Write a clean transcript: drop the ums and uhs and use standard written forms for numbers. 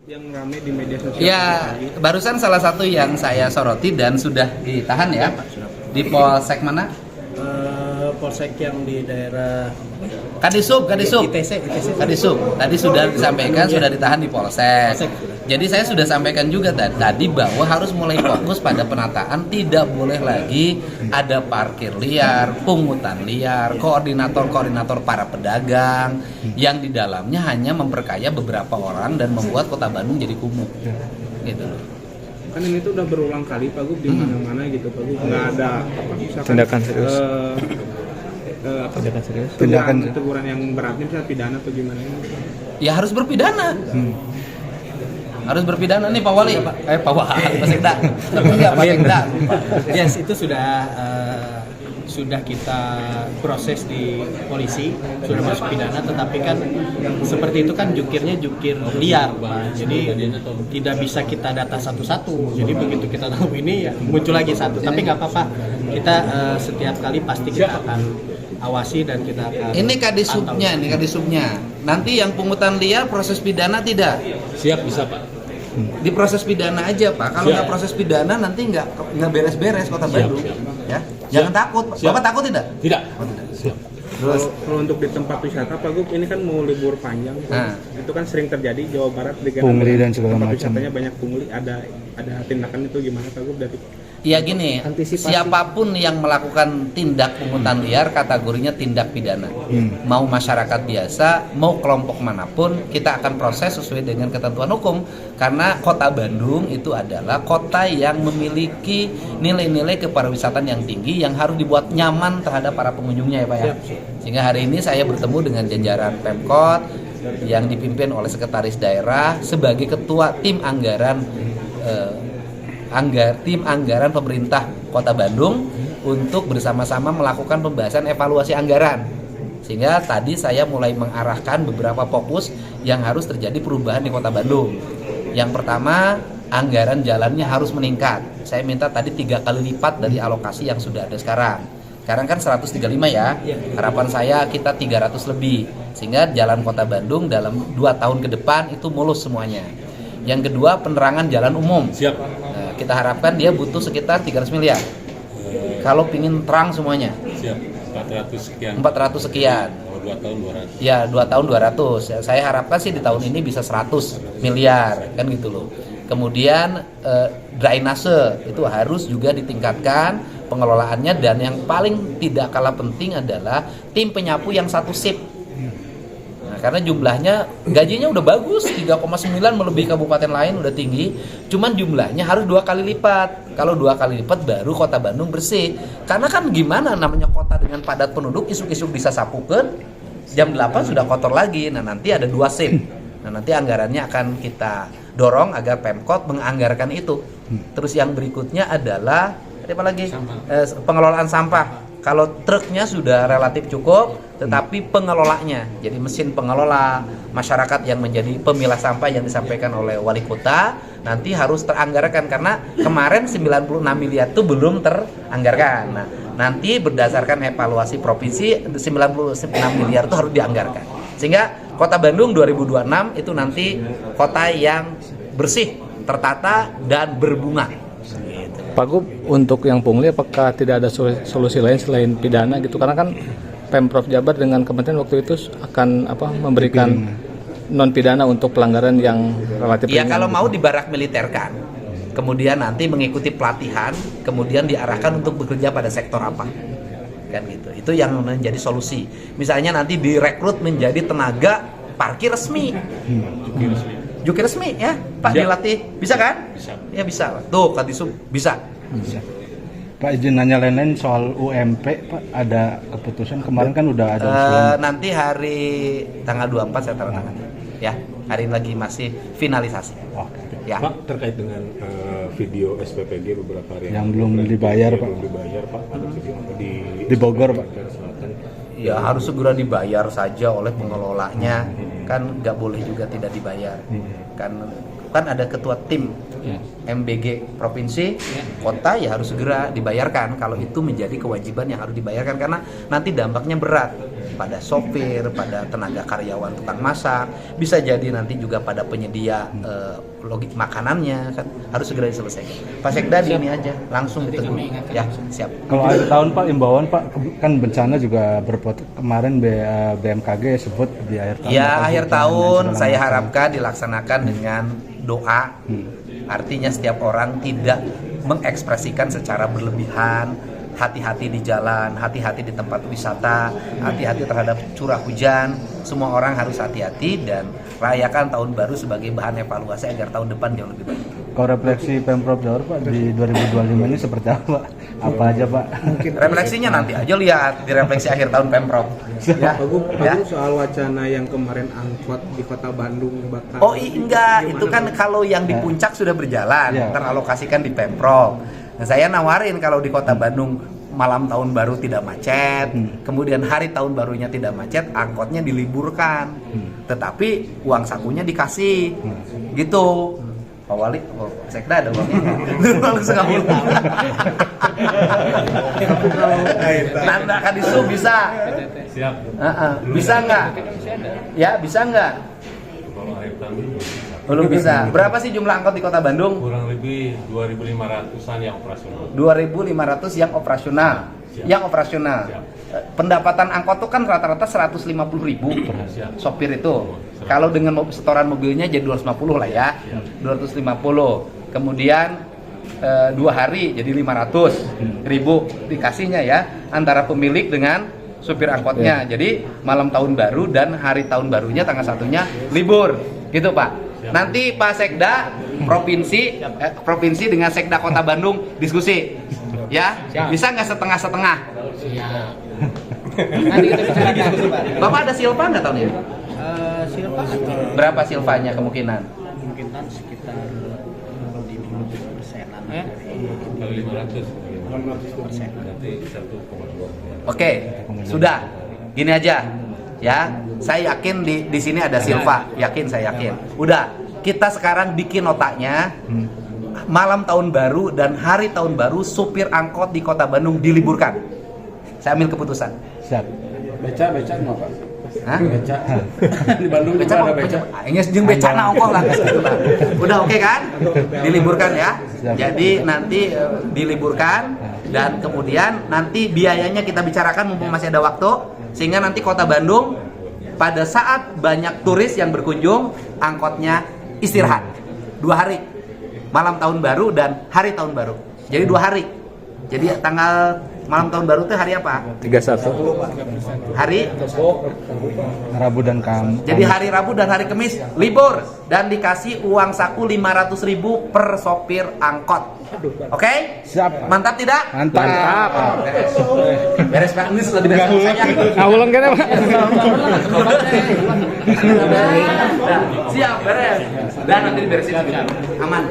Yang ramai di media sosial. Ya, barusan salah satu yang saya soroti dan sudah ditahan ya. Di Polsek mana? Polsek yang di daerah Kadisub. ITC. Kadisub. Tadi sudah disampaikan sudah ditahan di Polsek. Jadi saya sudah sampaikan juga tadi bahwa harus mulai fokus pada penataan, tidak boleh lagi ada parkir liar, pungutan liar, koordinator para pedagang yang di dalamnya hanya memperkaya beberapa orang dan membuat Kota Bandung jadi kumuh. Gitu loh. Kan ini tuh udah berulang kali Pak Gub di mana-mana gitu Pak Gub, nggak ada misalkan Tindakan serius. Tindakan serius. Teguran yang beratnya misalnya pidana atau gimana ini? Ya harus berpidana. Harus berpidana nih Pak Wali. Pak Wali, Pak Sekda. Tapi enggak Pak Sekda. Yes, itu sudah kita proses di polisi, sudah masuk pidana, tetapi kan seperti itu kan jukirnya jukir liar, Pak. Jadi tidak bisa kita data satu-satu. Jadi begitu kita tahu ini ya muncul lagi satu. Tapi nggak apa-apa. Kita setiap kali pasti kita akan awasi dan kita akan Ini kadisubnya. Nanti yang pungutan liar proses pidana tidak? Siap, bisa Pak. Di proses pidana aja Pak. Kalau nggak proses pidana nanti nggak beres-beres Kota Bandung. Ya, jangan takut. Bapak takut tidak? Tidak. Oh, tidak. Siap. Terus kalau untuk di tempat wisata Pak Gub, ini kan mau libur panjang, itu kan sering terjadi Jawa Barat di Pungli dan segala tempat macam. wisatanya banyak pungli, ada tindakan itu gimana Pak Gub dari? Ya gini, siapapun yang melakukan tindak pungutan liar kategorinya tindak pidana. Mau masyarakat biasa, mau kelompok manapun, kita akan proses sesuai dengan ketentuan hukum. Karena Kota Bandung itu adalah kota yang memiliki nilai-nilai kepariwisataan yang tinggi yang harus dibuat nyaman terhadap para pengunjungnya ya Pak ya. Sehingga hari ini saya bertemu dengan jajaran Pemkot yang dipimpin oleh Sekretaris Daerah sebagai Ketua Tim Anggaran pemerintah Kota Bandung untuk bersama-sama melakukan pembahasan evaluasi anggaran. Sehingga tadi saya mulai mengarahkan beberapa fokus yang harus terjadi perubahan di Kota Bandung. Yang pertama, anggaran jalannya harus meningkat. Saya minta tadi 3 kali lipat dari alokasi yang sudah ada sekarang. Sekarang kan 135 ya. Harapan saya kita 300 lebih. Sehingga jalan Kota Bandung dalam 2 tahun ke depan itu mulus semuanya. Yang kedua, penerangan jalan umum. Siap. Kita harapkan dia butuh sekitar 300 miliar. Kalau pingin terang semuanya. Siap. 400 sekian. 400 sekian. Oh, 2 tahun 200. Ya, 2 tahun 200. Ya, saya harapkan sih di tahun ini bisa 100 miliar, kan gitu loh. Kemudian drainase itu harus juga ditingkatkan pengelolaannya, dan yang paling tidak kalah penting adalah tim penyapu yang satu shift. Karena jumlahnya, gajinya udah bagus, 3,9 melebihi kabupaten lain, udah tinggi. Cuman jumlahnya harus 2 kali lipat. Kalau 2 kali lipat baru Kota Bandung bersih. Karena kan gimana namanya kota dengan padat penduduk, isuk-isuk bisa sapukan, jam 8 sudah kotor lagi. Nah nanti ada 2 shift. Nah nanti anggarannya akan kita dorong agar Pemkot menganggarkan itu. Terus yang berikutnya adalah apa lagi? Pengelolaan sampah. Kalau truknya sudah relatif cukup, tetapi pengelolanya, jadi mesin pengelola, masyarakat yang menjadi pemilah sampah yang disampaikan oleh wali kota, nanti harus teranggarkan. Karena kemarin 96 miliar itu belum teranggarkan. Nah, nanti berdasarkan evaluasi provinsi, 96 miliar itu harus dianggarkan. Sehingga Kota Bandung 2026 itu nanti kota yang bersih, tertata, dan berbunga. Pak Gub, untuk yang pungli apakah tidak ada solusi lain selain pidana gitu? Karena kan Pemprov Jabar dengan kementerian waktu itu akan memberikan non pidana untuk pelanggaran yang relatif ya ringan. Kalau mau dibarak militerkan, kemudian nanti mengikuti pelatihan, kemudian diarahkan untuk bekerja pada sektor apa, kan gitu. Itu yang menjadi solusi. Misalnya nanti direkrut menjadi tenaga parkir resmi. Jukir resmi ya, Pak, dilatih, bisa kan? Bisa. Ya bisa, tuh Kadisub bisa. Pak, izin nanya lain-lain soal UMP, Pak, ada keputusan kemarin kan udah ada usulan. Nanti hari tanggal 24 saya tanda tangan. Ya, hari ini lagi masih finalisasi. Ya. Pak, terkait dengan video SPPG beberapa hari Yang belum dibayar, Pak. Belum dibayar, Pak. Ada video Di Bogor, Pak. Selatan. Ya harus segera dibayar saja oleh pengelolanya. Kan nggak boleh juga tidak dibayar. Kan ada ketua tim MBG provinsi, kota, ya harus segera dibayarkan. Kalau itu menjadi kewajiban yang harus dibayarkan karena nanti dampaknya berat. pada sopir, pada tenaga karyawan tukang masak, bisa jadi nanti juga pada penyedia logik makanannya kan harus segera diselesaikan. Pak Sekda di ini aja langsung ditegur ya, siap. Kalau akhir tahun Pak, imbauan Pak, kan bencana juga kemarin BMKG sebut di akhir tahun. Ya, bakal akhir bencana tahun dan segala saya macam. harapkan dilaksanakan dengan doa. Artinya setiap orang tidak mengekspresikan secara berlebihan, hati-hati di jalan, hati-hati di tempat wisata, hati-hati terhadap curah hujan. Semua orang harus hati-hati dan rayakan tahun baru sebagai bahan evaluasi agar tahun depan jauh lebih baik. Kalau refleksi Pemprov Jawa Barat Pak di 2025 ini seperti apa? Apa aja Pak? Refleksinya nanti aja lihat di refleksi akhir tahun Pemprov. Ya, Pak Gub, ya. soal wacana yang kemarin angkot di kota Bandung bakal Oh enggak, itu kan kalau yang di puncak sudah berjalan, Ya. teralokasikan di Pemprov. Nah, saya nawarin kalau di kota Bandung malam tahun baru tidak macet, kemudian hari tahun barunya tidak macet, angkotnya diliburkan. Tetapi uang sakunya dikasih. Gitu. Pak Wali, Sekda ada uangnya nggak? Langsung ngambil. Nanda Kadisu bisa. Siap. Bisa nggak? Ya, bisa nggak? Kalau akhir tahun Belum bisa. Berapa sih jumlah angkot di kota Bandung? kurang lebih 2.500-an yang operasional. 2.500 yang operasional. Siap. Yang operasional. Siap. Pendapatan angkot tuh kan rata-rata 150.000 Siap. sopir itu. Kalau dengan setoran mobilnya jadi 250 lah ya. 250. Kemudian 2 hari jadi 500.000 dikasihnya ya antara pemilik dengan supir angkotnya. Jadi malam tahun baru dan hari tahun barunya tanggal 1-nya libur. Gitu, Pak. Nanti Pak Sekda provinsi dengan Sekda Kota Bandung diskusi. Ya, bisa nggak setengah-setengah? Nanti kita bisa diskusi Pak. Bapak ada silva nggak tahun ini? Silva Berapa silvanya kemungkinan? kemungkinan sekitar di 50%-an Kalau 500 nanti 1,2. Oke, sudah. Gini aja, ya. Saya yakin di sini ada silva, yakin saya yakin. Udah, kita sekarang bikin otaknya. Malam tahun baru dan hari tahun baru supir angkot di kota Bandung diliburkan. Saya ambil keputusan. Siap. Beca nggak Pak? Hah? Beca. Di Bandung juga ada beca. Ini jeung becana ongkol lah gitu lah. Udah oke kan? Diliburkan ya. Jadi nanti diliburkan dan kemudian nanti biayanya kita bicarakan mumpung masih ada waktu sehingga nanti kota Bandung pada saat banyak turis yang berkunjung angkotnya istirahat 2 hari. Malam tahun baru dan hari tahun baru. Jadi 2 hari. Jadi tanggal malam tahun baru itu hari apa? 31. Hari Rabu dan Kamis. Jadi hari Rabu dan hari Kamis libur dan dikasih uang saku 500.000 per sopir angkot. Oke? Siap. Mantap tidak? Mantap. Beres. Beres Pak. Ini sudah beres saya. Awulan kan Pak? Siap, beres. Dan nanti diberesin. Aman.